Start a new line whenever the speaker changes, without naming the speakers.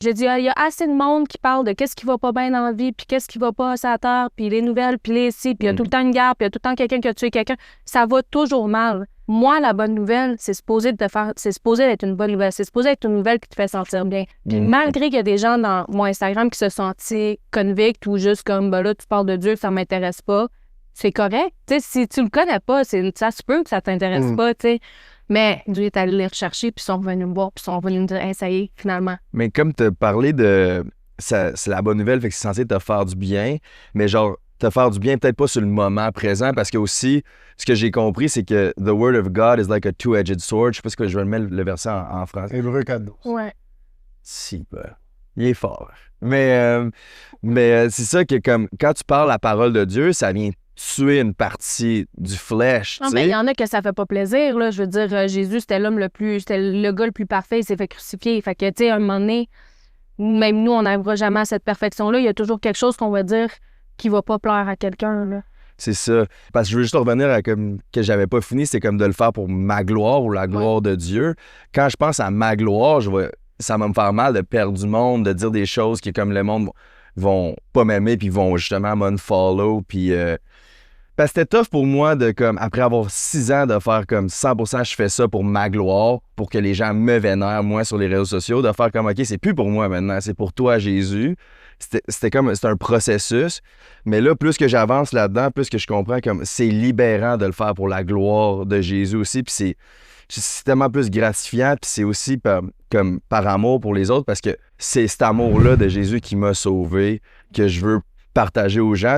J'ai dit, il y a assez de monde qui parle de qu'est-ce qui va pas bien dans la vie, puis qu'est-ce qui va pas sur la terre, puis les nouvelles, puis les ci, puis il y a tout le temps une guerre, puis il y a tout le temps quelqu'un qui a tué quelqu'un. Ça va toujours mal. Moi, la bonne nouvelle, c'est supposé être une bonne nouvelle. C'est supposé être une nouvelle qui te fait sentir bien. Puis malgré qu'il y a des gens dans mon Instagram qui se sentaient convicts ou juste comme, ben là, tu parles de Dieu, ça m'intéresse pas, c'est correct. Tu sais, si tu le connais pas, ça se peut que ça t'intéresse pas, tu sais. Mais Dieu est allé les rechercher, puis ils sont revenus me voir, puis ils sont revenus me dire, hey, ça y est, finalement.
Mais comme tu as parlé de. C'est la bonne nouvelle, fait que c'est censé te faire du bien, mais genre, te faire du bien, peut-être pas sur le moment présent, parce que aussi, ce que j'ai compris, c'est que the word of God is like a two-edged sword. Je sais pas si je vais mettre le verset en français.
Hébreux 4:12.
Ouais.
Si, ben, il est fort. Mais c'est ça que, comme, quand tu parles la parole de Dieu, ça vient tuer une partie du flesh, tu
Non, mais il
sais.
y en a que ça fait pas plaisir, là. Je veux dire, Jésus, c'était le gars le plus parfait, il s'est fait crucifier. Fait que, tu sais, à un moment donné, même nous, on n'arrivera jamais à cette perfection-là. Il y a toujours quelque chose qu'on va dire qui va pas plaire à quelqu'un, là.
C'est ça. Parce que je veux juste revenir à comme que j'avais pas fini, c'est comme de le faire pour ma gloire ou la gloire de Dieu. Quand je pense à ma gloire, ça va me faire mal de perdre du monde, de dire des choses qui, comme le monde, vont pas m'aimer, puis vont justement m'unfollow, puis... Parce que c'était tough pour moi de, comme, après avoir 6 ans, de faire comme 100% je fais ça pour ma gloire, pour que les gens me vénèrent, moi, sur les réseaux sociaux, de faire comme, OK, c'est plus pour moi maintenant, c'est pour toi, Jésus. C'était un processus. Mais là, plus que j'avance là-dedans, plus que je comprends comme c'est libérant de le faire pour la gloire de Jésus aussi. Puis c'est tellement plus gratifiant. Puis c'est aussi comme par amour pour les autres parce que c'est cet amour-là de Jésus qui m'a sauvé que je veux partager aux gens.